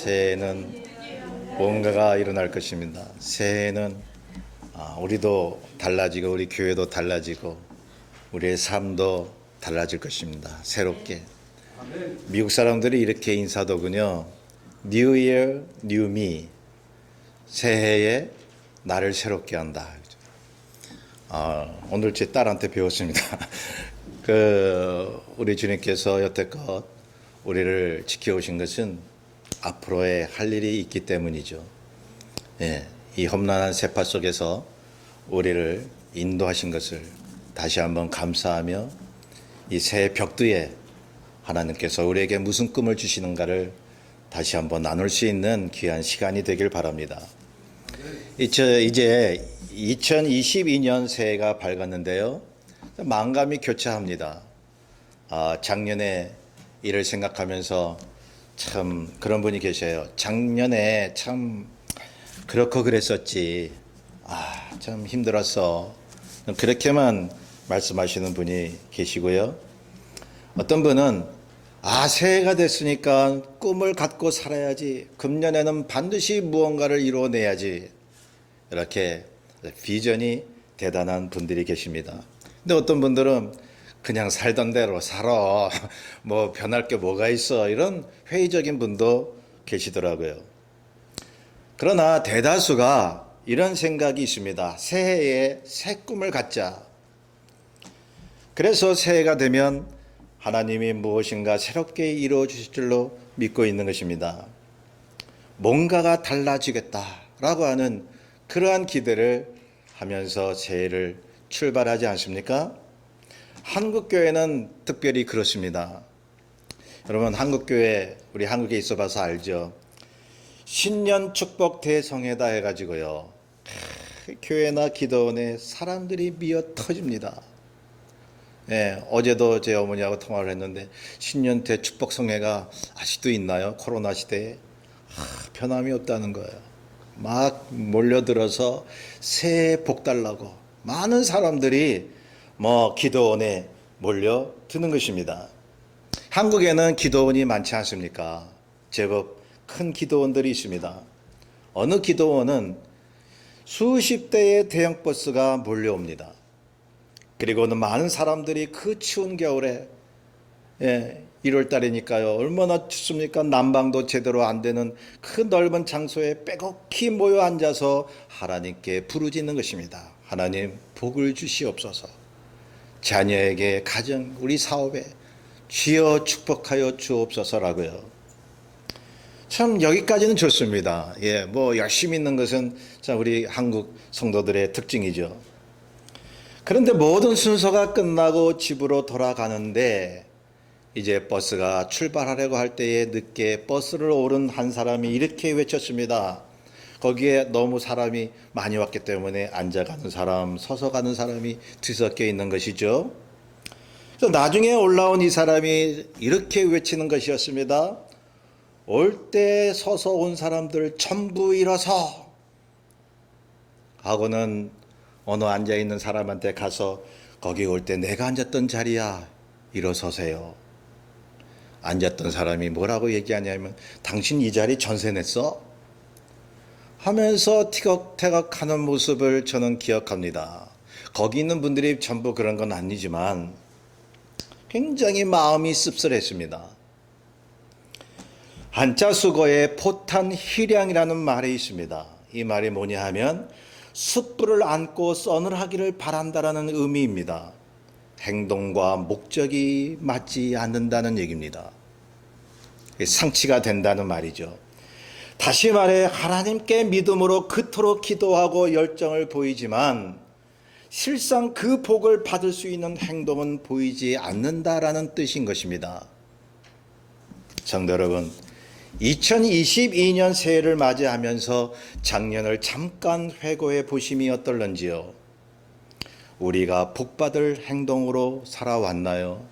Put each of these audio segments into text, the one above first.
새해에는 뭔가가 일어날 것입니다. 새해에는 우리도 달라지고 우리 교회도 달라지고 우리의 삶도 달라질 것입니다. 새롭게. 미국 사람들이 이렇게 인사하더군요. New Year, New Me. 새해에 나를 새롭게 한다. 오늘 제 딸한테 배웠습니다. 우리 주님께서 여태껏 우리를 지켜오신 것은 앞으로의 할 일이 있기 때문이죠. 이 험난한 세파 속에서 우리를 인도하신 것을 다시 한번 감사하며 이 새해 벽두에 하나님께서 우리에게 무슨 꿈을 주시는가를 다시 한번 나눌 수 있는 귀한 시간이 되길 바랍니다. 이제 2022년 새해가 밝았는데요. 만감이 교차합니다. 작년에 일을 생각하면서 참 그런 분이 계셔요. 작년에 참 그렇고 그랬었지. 참 힘들었어. 그렇게만 말씀하시는 분이 계시고요. 어떤 분은 새해가 됐으니까 꿈을 갖고 살아야지. 금년에는 반드시 무언가를 이루어내야지. 이렇게 비전이 대단한 분들이 계십니다. 근데 어떤 분들은 그냥 살던 대로 살아. 뭐 변할 게 뭐가 있어. 이런 회의적인 분도 계시더라고요. 그러나 대다수가 이런 생각이 있습니다. 새해에 새 꿈을 갖자. 그래서 새해가 되면 하나님이 무엇인가 새롭게 이루어 주실 줄로 믿고 있는 것입니다. 뭔가가 달라지겠다라고 하는 그러한 기대를 하면서 새해를 출발하지 않습니까? 한국교회는 특별히 그렇습니다. 여러분 한국교회 우리 한국에 있어 봐서 알죠. 신년 축복 대성회다 해가지고요. 교회나 기도원에 사람들이 미어 터집니다. 어제도 제 어머니하고 통화를 했는데 신년 대 축복 성회가 아직도 있나요? 코로나 시대에 변함이 없다는 거예요. 막 몰려들어서 새해 복 달라고 많은 사람들이 기도원에 몰려드는 것입니다. 한국에는 기도원이 많지 않습니까? 제법 큰 기도원들이 있습니다. 어느 기도원은 수십 대의 대형 버스가 몰려옵니다. 그리고는 많은 사람들이 그 추운 겨울에 1월 달이니까요. 얼마나 춥습니까? 난방도 제대로 안 되는 그 넓은 장소에 빼곡히 모여 앉아서 하나님께 부르짖는 것입니다. 하나님 복을 주시옵소서. 자녀에게 가정 우리 사업에 주여 축복하여 주옵소서라고요. 참 여기까지는 좋습니다. 열심히 있는 것은 참 우리 한국 성도들의 특징이죠. 그런데 모든 순서가 끝나고 집으로 돌아가는데 이제 버스가 출발하려고 할 때에 늦게 버스를 오른 한 사람이 이렇게 외쳤습니다. 거기에 너무 사람이 많이 왔기 때문에 앉아가는 사람, 서서 가는 사람이 뒤섞여 있는 것이죠. 그래서 나중에 올라온 이 사람이 이렇게 외치는 것이었습니다. 올 때 서서 온 사람들 전부 일어서 하고는 어느 앉아있는 사람한테 가서 거기 올 때 내가 앉았던 자리야 일어서세요. 앉았던 사람이 뭐라고 얘기하냐면 당신 이 자리 전세 냈어? 하면서 티격태격 하는 모습을 저는 기억합니다. 거기 있는 분들이 전부 그런 건 아니지만 굉장히 마음이 씁쓸했습니다. 한자 수거에 포탄희량이라는 말이 있습니다. 이 말이 뭐냐 하면 숯불을 안고 서늘하기를 바란다라는 의미입니다. 행동과 목적이 맞지 않는다는 얘기입니다. 상치가 된다는 말이죠. 다시 말해 하나님께 믿음으로 그토록 기도하고 열정을 보이지만 실상 그 복을 받을 수 있는 행동은 보이지 않는다라는 뜻인 것입니다. 성도 여러분, 2022년 새해를 맞이하면서 작년을 잠깐 회고해 보심이 어떨런지요? 우리가 복받을 행동으로 살아왔나요?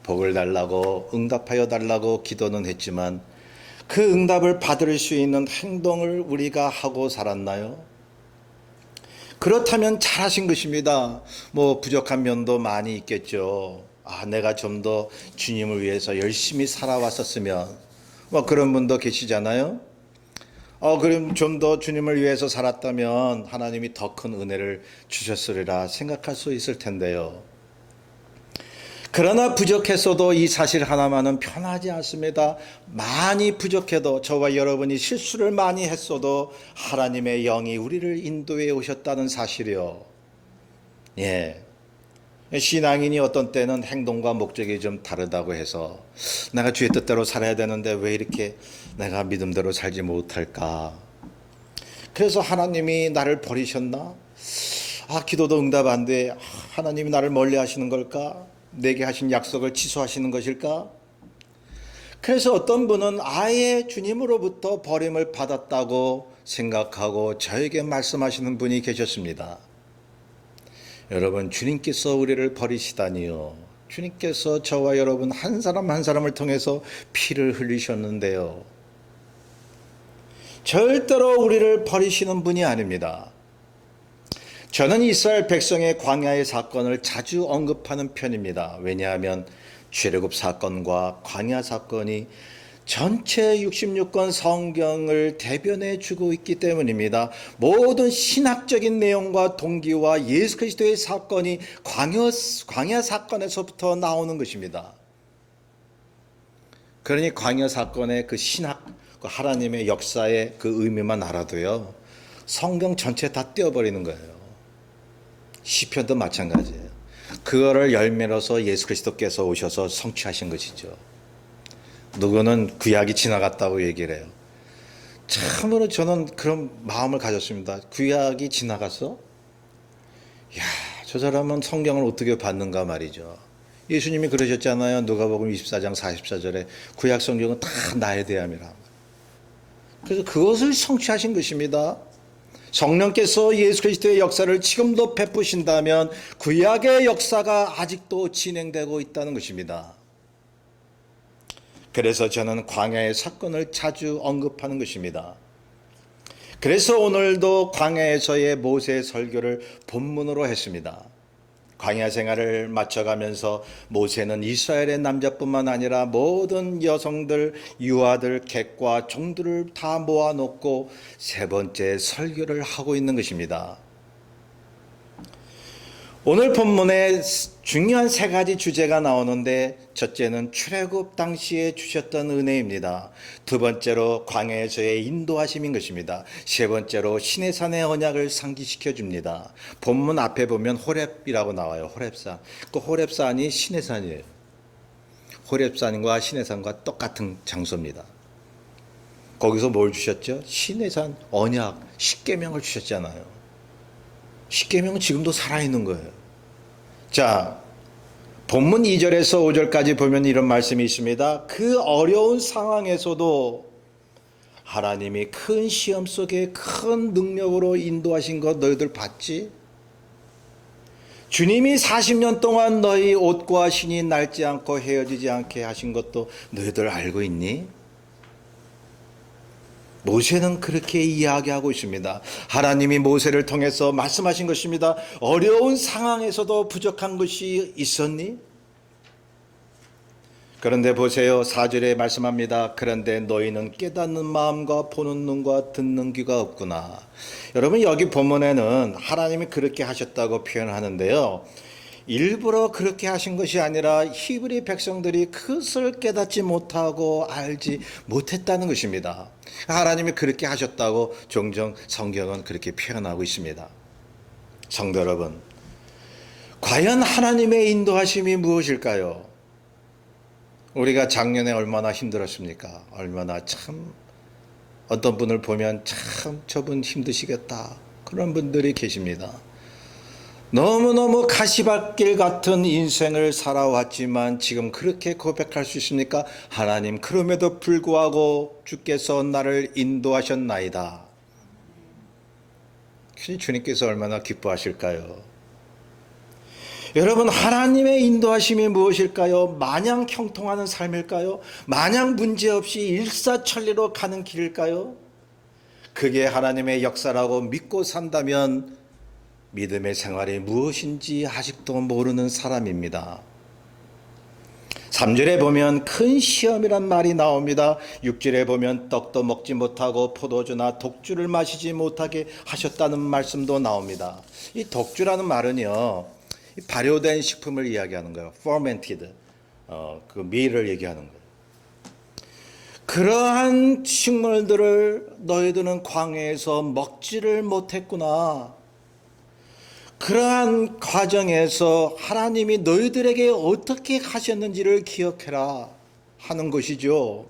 복을 달라고 응답하여 달라고 기도는 했지만 그 응답을 받을 수 있는 행동을 우리가 하고 살았나요? 그렇다면 잘하신 것입니다. 부족한 면도 많이 있겠죠. 내가 좀 더 주님을 위해서 열심히 살아왔었으면 뭐 그런 분도 계시잖아요. 그럼 좀 더 주님을 위해서 살았다면 하나님이 더 큰 은혜를 주셨으리라 생각할 수 있을 텐데요. 그러나 부족했어도 이 사실 하나만은 편하지 않습니다. 많이 부족해도 저와 여러분이 실수를 많이 했어도 하나님의 영이 우리를 인도해 오셨다는 사실이요. 예. 신앙인이 어떤 때는 행동과 목적이 좀 다르다고 해서 내가 주의 뜻대로 살아야 되는데 왜 이렇게 내가 믿음대로 살지 못할까? 그래서 하나님이 나를 버리셨나? 기도도 응답 안 돼. 하나님이 나를 멀리 하시는 걸까? 내게 하신 약속을 취소하시는 것일까? 그래서 어떤 분은 아예 주님으로부터 버림을 받았다고 생각하고 저에게 말씀하시는 분이 계셨습니다. 여러분, 주님께서 우리를 버리시다니요. 주님께서 저와 여러분 한 사람 한 사람을 통해서 피를 흘리셨는데요. 절대로 우리를 버리시는 분이 아닙니다. 저는 이스라엘 백성의 광야의 사건을 자주 언급하는 편입니다. 왜냐하면 출애굽 사건과 광야 사건이 전체 66권 성경을 대변해 주고 있기 때문입니다. 모든 신학적인 내용과 동기와 예수 그리스도의 사건이 광야 사건에서부터 나오는 것입니다. 그러니 광야 사건의 그 신학, 그 하나님의 역사의 그 의미만 알아도요, 성경 전체 다 떼어버리는 거예요. 시편도 마찬가지예요. 그거를 열매로서 예수 그리스도께서 오셔서 성취하신 것이죠. 누구는 구약이 지나갔다고 얘기를 해요. 참으로 저는 그런 마음을 가졌습니다. 구약이 지나갔어? 야, 저 사람은 성경을 어떻게 받는가 말이죠. 예수님이 그러셨잖아요. 누가복음 24장 44절에 구약 성경은 다 나에 대함이라. 그래서 그것을 성취하신 것입니다. 성령께서 예수 그리스도의 역사를 지금도 베푸신다면 구약의 역사가 아직도 진행되고 있다는 것입니다. 그래서 저는 광야의 사건을 자주 언급하는 것입니다. 그래서 오늘도 광야에서의 모세의 설교를 본문으로 했습니다. 광야 생활을 마쳐가면서 모세는 이스라엘의 남자뿐만 아니라 모든 여성들, 유아들, 객과 종들을 다 모아놓고 세 번째 설교를 하고 있는 것입니다. 오늘 본문에 중요한 세 가지 주제가 나오는데 첫째는 출애굽 당시에 주셨던 은혜입니다. 두 번째로 광야에서의 인도하심인 것입니다. 세 번째로 시내산의 언약을 상기시켜 줍니다. 본문 앞에 보면 호렙이라고 나와요. 호렙산. 그 호렙산이 시내산이에요. 호렙산과 시내산과 똑같은 장소입니다. 거기서 뭘 주셨죠? 시내산 언약, 십계명을 주셨잖아요. 십계명은 지금도 살아있는 거예요. 자, 본문 2절에서 5절까지 보면 이런 말씀이 있습니다. 그 어려운 상황에서도 하나님이 큰 시험 속에 큰 능력으로 인도하신 것 너희들 봤지? 주님이 40년 동안 너희 옷과 신이 낡지 않고 헤어지지 않게 하신 것도 너희들 알고 있니? 모세는 그렇게 이야기하고 있습니다. 하나님이 모세를 통해서 말씀하신 것입니다. 어려운 상황에서도 부족한 것이 있었니? 그런데 보세요. 4절에 말씀합니다. 그런데 너희는 깨닫는 마음과 보는 눈과 듣는 귀가 없구나. 여러분, 여기 본문에는 하나님이 그렇게 하셨다고 표현하는데요. 일부러 그렇게 하신 것이 아니라 히브리 백성들이 그것을 깨닫지 못하고 알지 못했다는 것입니다. 하나님이 그렇게 하셨다고 종종 성경은 그렇게 표현하고 있습니다. 성도 여러분, 과연 하나님의 인도하심이 무엇일까요? 우리가 작년에 얼마나 힘들었습니까? 얼마나 참 어떤 분을 보면 참 저분 힘드시겠다 그런 분들이 계십니다. 너무너무 가시밭길 같은 인생을 살아왔지만 지금 그렇게 고백할 수 있습니까? 하나님, 그럼에도 불구하고 주께서 나를 인도하셨나이다. 주님께서 얼마나 기뻐하실까요? 여러분, 하나님의 인도하심이 무엇일까요? 마냥 형통하는 삶일까요? 마냥 문제없이 일사천리로 가는 길일까요? 그게 하나님의 역사라고 믿고 산다면 믿음의 생활이 무엇인지 아직도 모르는 사람입니다. 3절에 보면 큰 시험이란 말이 나옵니다. 6절에 보면 떡도 먹지 못하고 포도주나 독주를 마시지 못하게 하셨다는 말씀도 나옵니다. 이 독주라는 말은요, 발효된 식품을 이야기하는 거예요. fermented, 그 밀을 얘기하는 거예요. 그러한 식물들을 너희들은 광야에서 먹지를 못했구나. 그러한 과정에서 하나님이 너희들에게 어떻게 하셨는지를 기억해라 하는 것이죠.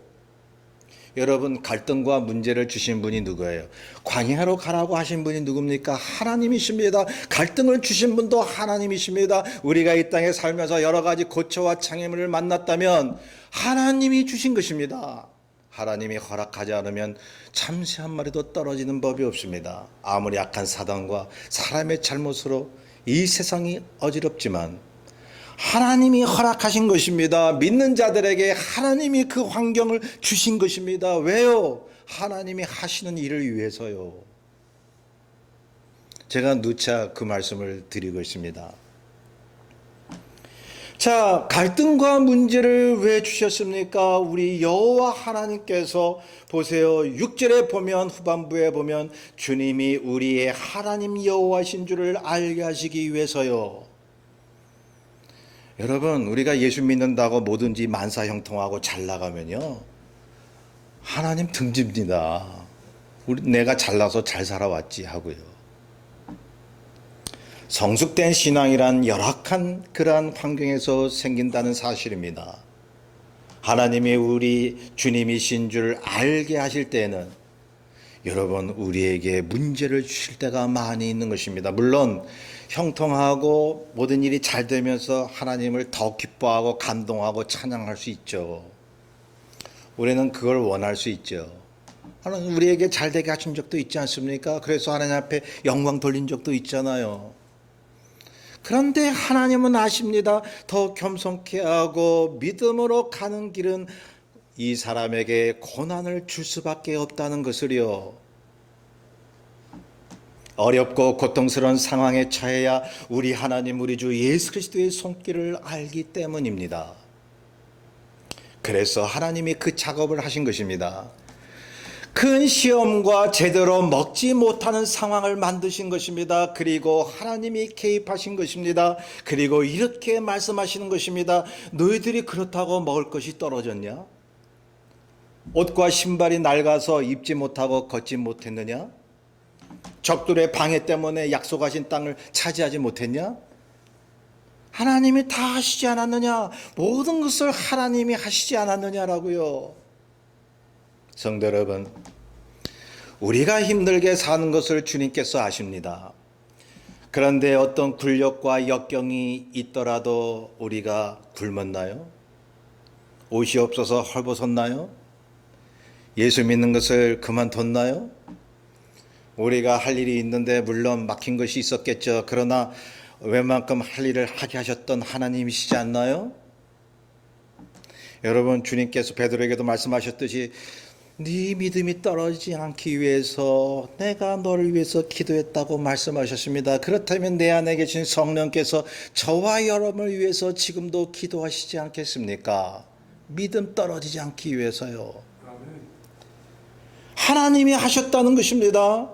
여러분, 갈등과 문제를 주신 분이 누구예요? 광야로 가라고 하신 분이 누굽니까? 하나님이십니다. 갈등을 주신 분도 하나님이십니다. 우리가 이 땅에 살면서 여러 가지 고초와 장애물을 만났다면 하나님이 주신 것입니다. 하나님이 허락하지 않으면 참새 한 마리도 떨어지는 법이 없습니다. 아무리 약한 사단과 사람의 잘못으로 이 세상이 어지럽지만 하나님이 허락하신 것입니다. 믿는 자들에게 하나님이 그 환경을 주신 것입니다. 왜요? 하나님이 하시는 일을 위해서요. 제가 누차 그 말씀을 드리고 있습니다. 자, 갈등과 문제를 왜 주셨습니까? 우리 여호와 하나님께서 보세요. 6절에 보면, 후반부에 보면 주님이 우리의 하나님 여호와신 줄을 알게 하시기 위해서요. 여러분, 우리가 예수 믿는다고 뭐든지 만사형통하고 잘 나가면요, 하나님 등집니다. 내가 잘나서 잘 살아왔지 하고요. 성숙된 신앙이란 열악한 그러한 환경에서 생긴다는 사실입니다. 하나님이 우리 주님이신 줄 알게 하실 때에는 여러분, 우리에게 문제를 주실 때가 많이 있는 것입니다. 물론 형통하고 모든 일이 잘 되면서 하나님을 더 기뻐하고 감동하고 찬양할 수 있죠. 우리는 그걸 원할 수 있죠. 하나님 우리에게 잘 되게 하신 적도 있지 않습니까? 그래서 하나님 앞에 영광 돌린 적도 있잖아요. 그런데 하나님은 아십니다. 더 겸손케 하고 믿음으로 가는 길은 이 사람에게 고난을 줄 수밖에 없다는 것을요. 어렵고 고통스러운 상황에 처해야 우리 하나님, 우리 주 예수 그리스도의 손길을 알기 때문입니다. 그래서 하나님이 그 작업을 하신 것입니다. 큰 시험과 제대로 먹지 못하는 상황을 만드신 것입니다. 그리고 하나님이 개입하신 것입니다. 그리고 이렇게 말씀하시는 것입니다. 너희들이 그렇다고 먹을 것이 떨어졌냐? 옷과 신발이 낡아서 입지 못하고 걷지 못했느냐? 적들의 방해 때문에 약속하신 땅을 차지하지 못했냐? 하나님이 다 하시지 않았느냐? 모든 것을 하나님이 하시지 않았느냐라고요. 성도 여러분, 우리가 힘들게 사는 것을 주님께서 아십니다. 그런데 어떤 굴욕과 역경이 있더라도 우리가 굶었나요? 옷이 없어서 헐벗었나요? 예수 믿는 것을 그만뒀나요? 우리가 할 일이 있는데 물론 막힌 것이 있었겠죠. 그러나 웬만큼 할 일을 하게 하셨던 하나님이시지 않나요? 여러분, 주님께서 베드로에게도 말씀하셨듯이 네 믿음이 떨어지지 않기 위해서 내가 너를 위해서 기도했다고 말씀하셨습니다. 그렇다면 내 안에 계신 성령께서 저와 여러분을 위해서 지금도 기도하시지 않겠습니까? 믿음 떨어지지 않기 위해서요. 하나님이 하셨다는 것입니다.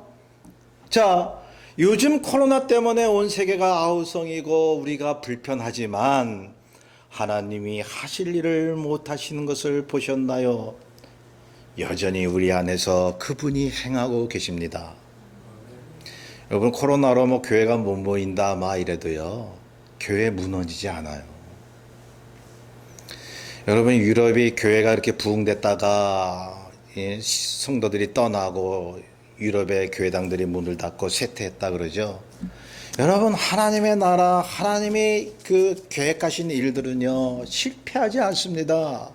자, 요즘 코로나 때문에 온 세계가 아우성이고 우리가 불편하지만 하나님이 하실 일을 못하시는 것을 보셨나요? 여전히 우리 안에서 그분이 행하고 계십니다. 여러분, 코로나로 뭐 교회가 못 모인다 막 이래도요, 교회 무너지지 않아요. 여러분, 유럽이 교회가 이렇게 부흥됐다가 성도들이 떠나고 유럽의 교회당들이 문을 닫고 쇠퇴했다 그러죠. 여러분, 하나님의 나라, 하나님의 그 계획하신 일들은요, 실패하지 않습니다.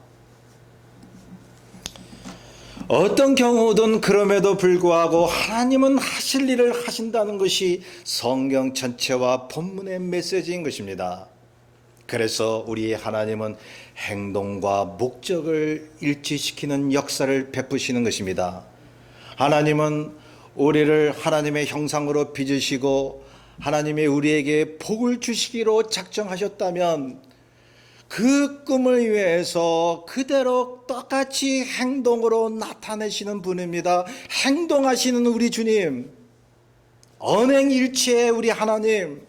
어떤 경우든 그럼에도 불구하고 하나님은 하실 일을 하신다는 것이 성경 전체와 본문의 메시지인 것입니다. 그래서 우리의 하나님은 행동과 목적을 일치시키는 역사를 베푸시는 것입니다. 하나님은 우리를 하나님의 형상으로 빚으시고 하나님이 우리에게 복을 주시기로 작정하셨다면 그 꿈을 위해서 그대로 똑같이 행동으로 나타내시는 분입니다. 행동하시는 우리 주님, 언행일치의 우리 하나님,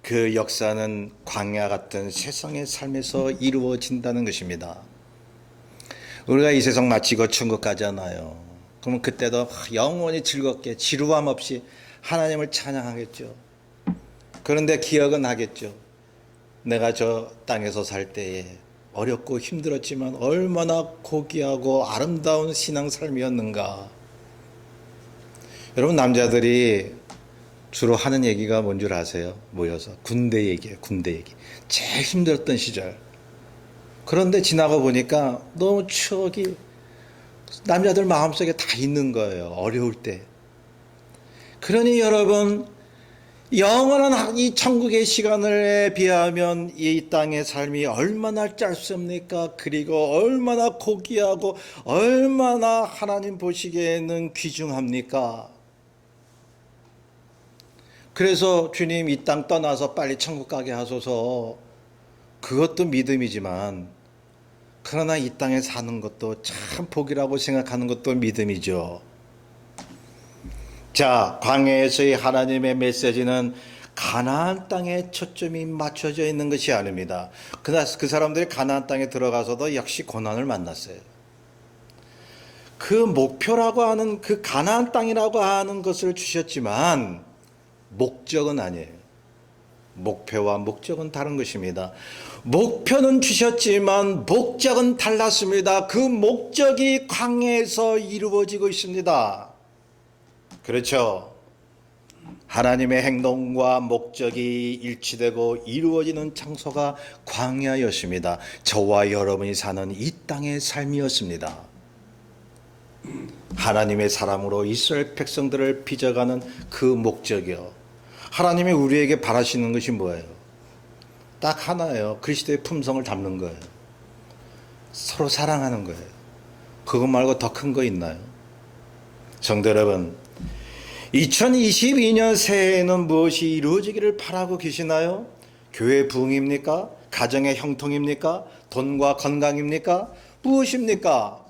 그 역사는 광야 같은 세상의 삶에서 이루어진다는 것입니다. 우리가 이 세상 마치고 천국 가잖아요. 그러면 그때도 영원히 즐겁게 지루함 없이 하나님을 찬양하겠죠. 그런데 기억은 하겠죠. 내가 저 땅에서 살 때에 어렵고 힘들었지만 얼마나 고귀하고 아름다운 신앙 삶이었는가. 여러분, 남자들이 주로 하는 얘기가 뭔 줄 아세요? 모여서 군대 얘기예요. 군대 얘기. 제일 힘들었던 시절. 그런데 지나고 보니까 너무 추억이 남자들 마음속에 다 있는 거예요. 어려울 때. 그러니 여러분, 영원한 이 천국의 시간에 비하면 이 땅의 삶이 얼마나 짧습니까? 그리고 얼마나 고귀하고 얼마나 하나님 보시기에는 귀중합니까? 그래서 주님, 이 땅 떠나서 빨리 천국 가게 하소서. 그것도 믿음이지만, 그러나 이 땅에 사는 것도 참 복이라고 생각하는 것도 믿음이죠. 자, 광야에서의 하나님의 메시지는 가나안 땅에 초점이 맞춰져 있는 것이 아닙니다. 그 사람들이 가나안 땅에 들어가서도 역시 고난을 만났어요. 그 목표라고 하는, 그 가나안 땅이라고 하는 것을 주셨지만 목적은 아니에요. 목표와 목적은 다른 것입니다. 목표는 주셨지만 목적은 달랐습니다. 그 목적이 광야에서 이루어지고 있습니다. 그렇죠. 하나님의 행동과 목적이 일치되고 이루어지는 장소가 광야였습니다. 저와 여러분이 사는 이 땅의 삶이었습니다. 하나님의 사람으로 이스라엘 백성들을 빚어가는 그 목적이요. 하나님이 우리에게 바라시는 것이 뭐예요? 딱 하나예요. 그리스도의 품성을 담는 거예요. 서로 사랑하는 거예요. 그것 말고 더 큰 거 있나요? 성도 여러분, 2022년 새해에는 무엇이 이루어지기를 바라고 계시나요? 교회 부흥입니까? 가정의 형통입니까? 돈과 건강입니까? 무엇입니까?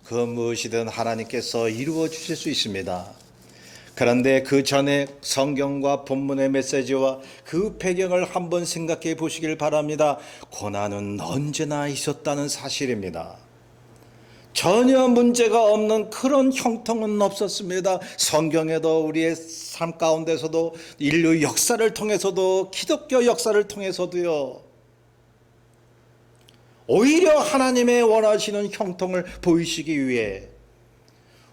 그 무엇이든 하나님께서 이루어 주실 수 있습니다. 그런데 그 전에 성경과 본문의 메시지와 그 배경을 한번 생각해 보시길 바랍니다. 고난은 언제나 있었다는 사실입니다. 전혀 문제가 없는 그런 형통은 없었습니다. 성경에도 우리의 삶 가운데서도 인류 역사를 통해서도 기독교 역사를 통해서도요. 오히려 하나님의 원하시는 형통을 보이시기 위해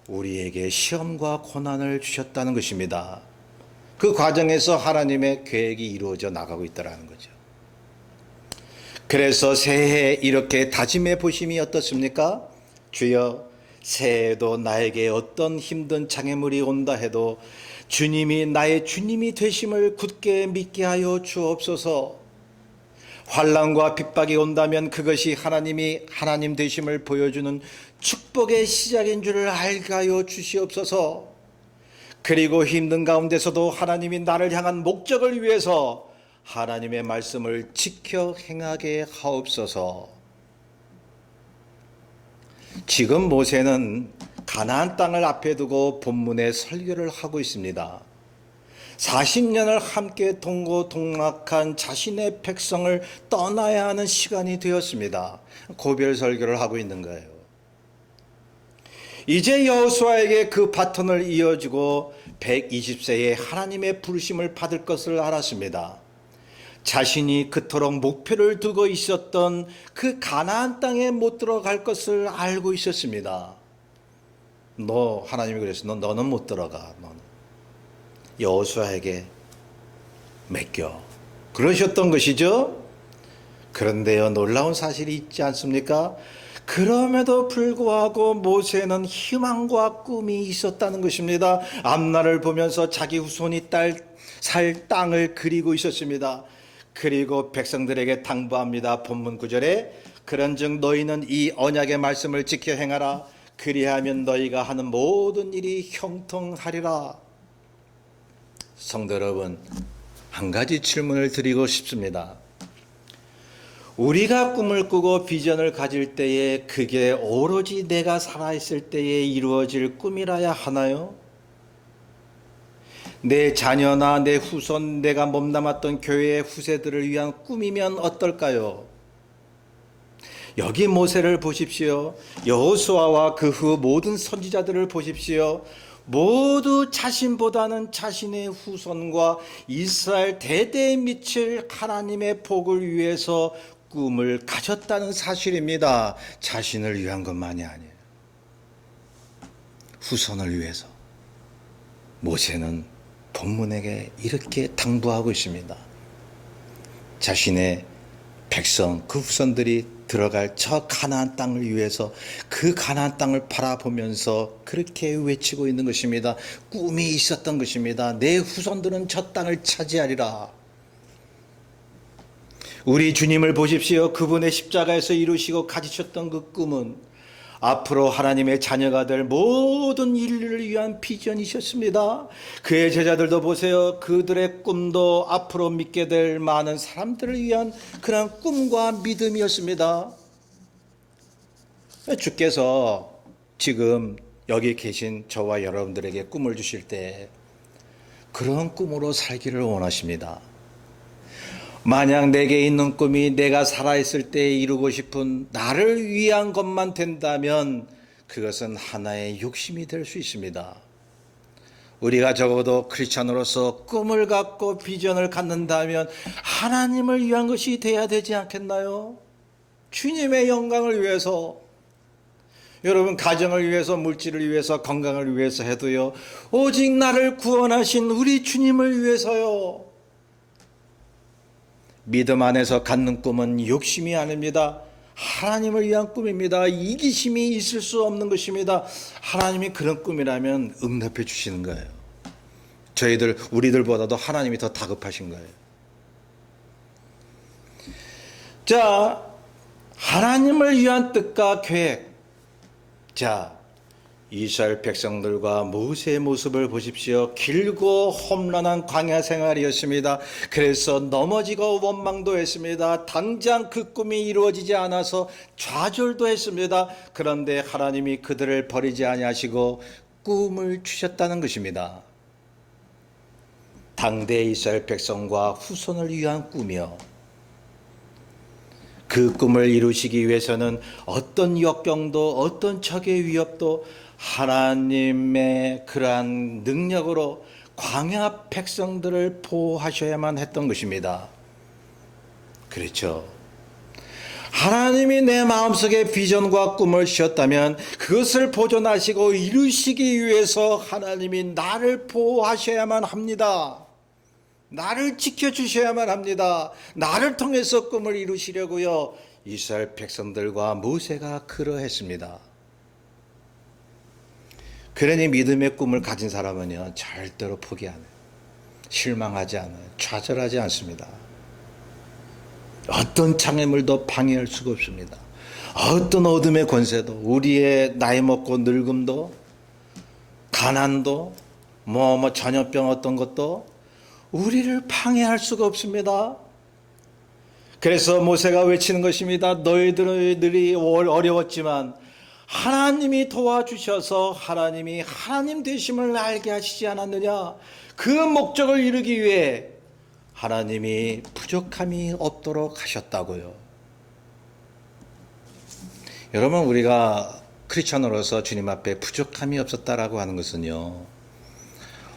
우리에게 시험과 고난을 주셨다는 것입니다. 그 과정에서 하나님의 계획이 이루어져 나가고 있다는 거죠. 그래서 새해 이렇게 다짐해 보심이 어떻습니까? 주여, 새해에도 나에게 어떤 힘든 장애물이 온다 해도 주님이 나의 주님이 되심을 굳게 믿게 하여 주옵소서. 환난과 핍박이 온다면 그것이 하나님이 하나님 되심을 보여주는 축복의 시작인 줄을 알게 하여 주시옵소서. 그리고 힘든 가운데서도 하나님이 나를 향한 목적을 위해서 하나님의 말씀을 지켜 행하게 하옵소서. 지금 모세는 가나안 땅을 앞에 두고 본문의 설교를 하고 있습니다. 40년을 함께 동고동락한 자신의 백성을 떠나야 하는 시간이 되었습니다. 고별 설교를 하고 있는 거예요. 이제 여호수아에게 그 바톤을 이어주고 120세에 하나님의 부르심을 받을 것을 알았습니다. 자신이 그토록 목표를 두고 있었던 그 가나안 땅에 못 들어갈 것을 알고 있었습니다. 하나님이 그랬어. 너는 못 들어가. 너는. 여호수아에게 맡겨. 그러셨던 것이죠. 그런데요, 놀라운 사실이 있지 않습니까? 그럼에도 불구하고 모세는 희망과 꿈이 있었다는 것입니다. 앞날을 보면서 자기 후손이 살 땅을 그리고 있었습니다. 그리고 백성들에게 당부합니다. 본문 9절에 그런즉 너희는 이 언약의 말씀을 지켜 행하라. 그리하면 너희가 하는 모든 일이 형통하리라. 성도 여러분, 한 가지 질문을 드리고 싶습니다. 우리가 꿈을 꾸고 비전을 가질 때에 그게 오로지 내가 살아있을 때에 이루어질 꿈이라야 하나요? 내 자녀나 내 후손, 내가 몸담았던 교회의 후세들을 위한 꿈이면 어떨까요? 여기 모세를 보십시오. 여호수아와 그 후 모든 선지자들을 보십시오. 모두 자신보다는 자신의 후손과 이스라엘 대대에 미칠 하나님의 복을 위해서 꿈을 가졌다는 사실입니다. 자신을 위한 것만이 아니에요. 후손을 위해서. 모세는 본문에게 이렇게 당부하고 있습니다. 자신의 백성, 그 후손들이 들어갈 저 가나안 땅을 위해서 그 가나안 땅을 바라보면서 그렇게 외치고 있는 것입니다. 꿈이 있었던 것입니다. 내 후손들은 저 땅을 차지하리라. 우리 주님을 보십시오. 그분의 십자가에서 이루시고 가지셨던 그 꿈은 앞으로 하나님의 자녀가 될 모든 인류를 위한 비전이셨습니다. 그의 제자들도 보세요. 그들의 꿈도 앞으로 믿게 될 많은 사람들을 위한 그런 꿈과 믿음이었습니다. 주께서 지금 여기 계신 저와 여러분들에게 꿈을 주실 때 그런 꿈으로 살기를 원하십니다. 만약 내게 있는 꿈이 내가 살아있을 때 이루고 싶은 나를 위한 것만 된다면 그것은 하나의 욕심이 될 수 있습니다. 우리가 적어도 크리스찬으로서 꿈을 갖고 비전을 갖는다면 하나님을 위한 것이 돼야 되지 않겠나요? 주님의 영광을 위해서, 여러분 가정을 위해서, 물질을 위해서, 건강을 위해서 해도요, 오직 나를 구원하신 우리 주님을 위해서요. 믿음 안에서 갖는 꿈은 욕심이 아닙니다. 하나님을 위한 꿈입니다. 이기심이 있을 수 없는 것입니다. 하나님이 그런 꿈이라면 응답해 주시는 거예요. 우리들보다도 하나님이 더 다급하신 거예요. 자, 하나님을 위한 뜻과 계획. 자, 이스라엘 백성들과 모세의 모습을 보십시오. 길고 험난한 광야 생활이었습니다. 그래서 넘어지고 원망도 했습니다. 당장 그 꿈이 이루어지지 않아서 좌절도 했습니다. 그런데 하나님이 그들을 버리지 아니하시고 꿈을 주셨다는 것입니다. 당대 이스라엘 백성과 후손을 위한 꿈이요. 그 꿈을 이루시기 위해서는 어떤 역경도 어떤 적의 위협도 하나님의 그러한 능력으로 광야 백성들을 보호하셔야만 했던 것입니다. 그렇죠. 하나님이 내 마음속에 비전과 꿈을 주셨다면 그것을 보존하시고 이루시기 위해서 하나님이 나를 보호하셔야만 합니다. 나를 지켜주셔야만 합니다. 나를 통해서 꿈을 이루시려고요. 이스라엘 백성들과 모세가 그러했습니다. 그러니 믿음의 꿈을 가진 사람은요, 절대로 포기 안 해요. 실망하지 않아요. 좌절하지 않습니다. 어떤 장애물도 방해할 수가 없습니다. 어떤 어둠의 권세도, 우리의 나이 먹고 늙음도, 가난도, 전염병 어떤 것도 우리를 방해할 수가 없습니다. 그래서 모세가 외치는 것입니다. 너희들이 어려웠지만 하나님이 도와주셔서 하나님이 하나님 되심을 알게 하시지 않았느냐. 그 목적을 이루기 위해 하나님이 부족함이 없도록 하셨다고요. 여러분, 우리가 크리스천으로서 주님 앞에 부족함이 없었다라고 하는 것은요,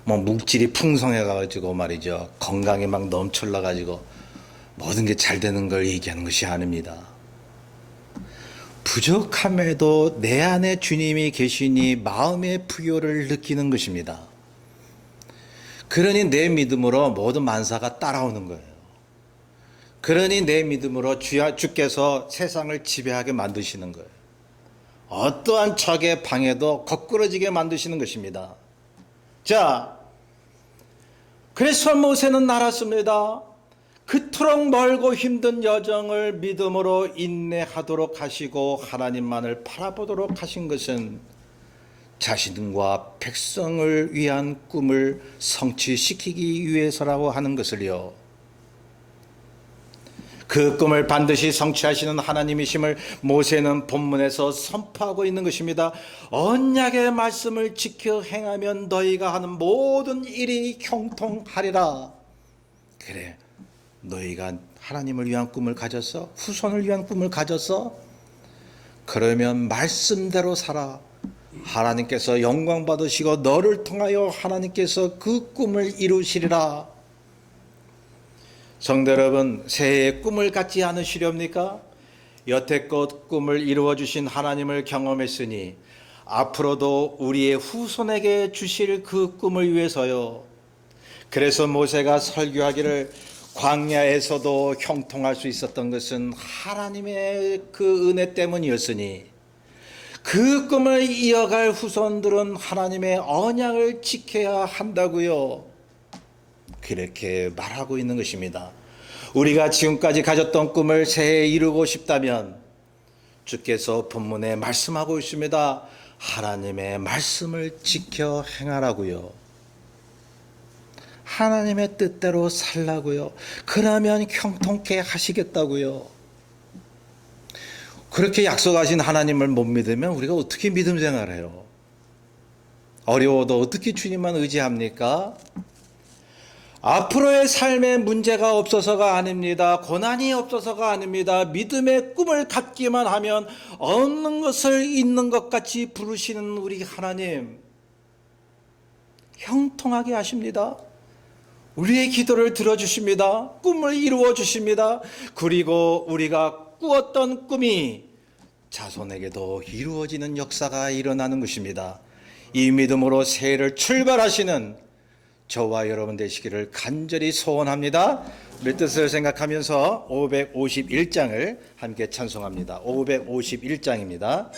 물질이 풍성해가지고 말이죠, 건강이 막 넘쳐나가지고 모든 게 잘 되는 걸 얘기하는 것이 아닙니다. 부족함에도 내 안에 주님이 계시니 마음의 부요를 느끼는 것입니다. 그러니 내 믿음으로 모든 만사가 따라오는 거예요. 그러니 내 믿음으로 주께서 세상을 지배하게 만드시는 거예요. 어떠한 적의 방해도 거꾸러지게 만드시는 것입니다. 자, 그래서 모세는 알았습니다. 그토록 멀고 힘든 여정을 믿음으로 인내하도록 하시고 하나님만을 바라보도록 하신 것은 자신과 백성을 위한 꿈을 성취시키기 위해서라고 하는 것을요. 그 꿈을 반드시 성취하시는 하나님이심을 모세는 본문에서 선포하고 있는 것입니다. 언약의 말씀을 지켜 행하면 너희가 하는 모든 일이 형통하리라. 그래, 너희가 하나님을 위한 꿈을 가졌어? 후손을 위한 꿈을 가졌어? 그러면 말씀대로 살아. 하나님께서 영광 받으시고 너를 통하여 하나님께서 그 꿈을 이루시리라. 성도 여러분, 새해의 꿈을 갖지 않으시렵니까? 여태껏 꿈을 이루어 주신 하나님을 경험했으니 앞으로도 우리의 후손에게 주실 그 꿈을 위해서요. 그래서 모세가 설교하기를 광야에서도 형통할 수 있었던 것은 하나님의 그 은혜 때문이었으니 그 꿈을 이어갈 후손들은 하나님의 언약을 지켜야 한다고요. 그렇게 말하고 있는 것입니다. 우리가 지금까지 가졌던 꿈을 새해에 이루고 싶다면 주께서 본문에 말씀하고 있습니다. 하나님의 말씀을 지켜 행하라고요. 하나님의 뜻대로 살라고요. 그러면 형통케 하시겠다고요. 그렇게 약속하신 하나님을 못 믿으면 우리가 어떻게 믿음 생활해요? 어려워도 어떻게 주님만 의지합니까? 앞으로의 삶에 문제가 없어서가 아닙니다. 고난이 없어서가 아닙니다. 믿음의 꿈을 갖기만 하면 없는 것을 있는 것 같이 부르시는 우리 하나님, 형통하게 하십니다. 우리의 기도를 들어주십니다. 꿈을 이루어 주십니다. 그리고 우리가 꾸었던 꿈이 자손에게도 이루어지는 역사가 일어나는 것입니다. 이 믿음으로 새해를 출발하시는 저와 여러분 되시기를 간절히 소원합니다. 우리 뜻을 생각하면서 551장을 함께 찬송합니다. 551장입니다.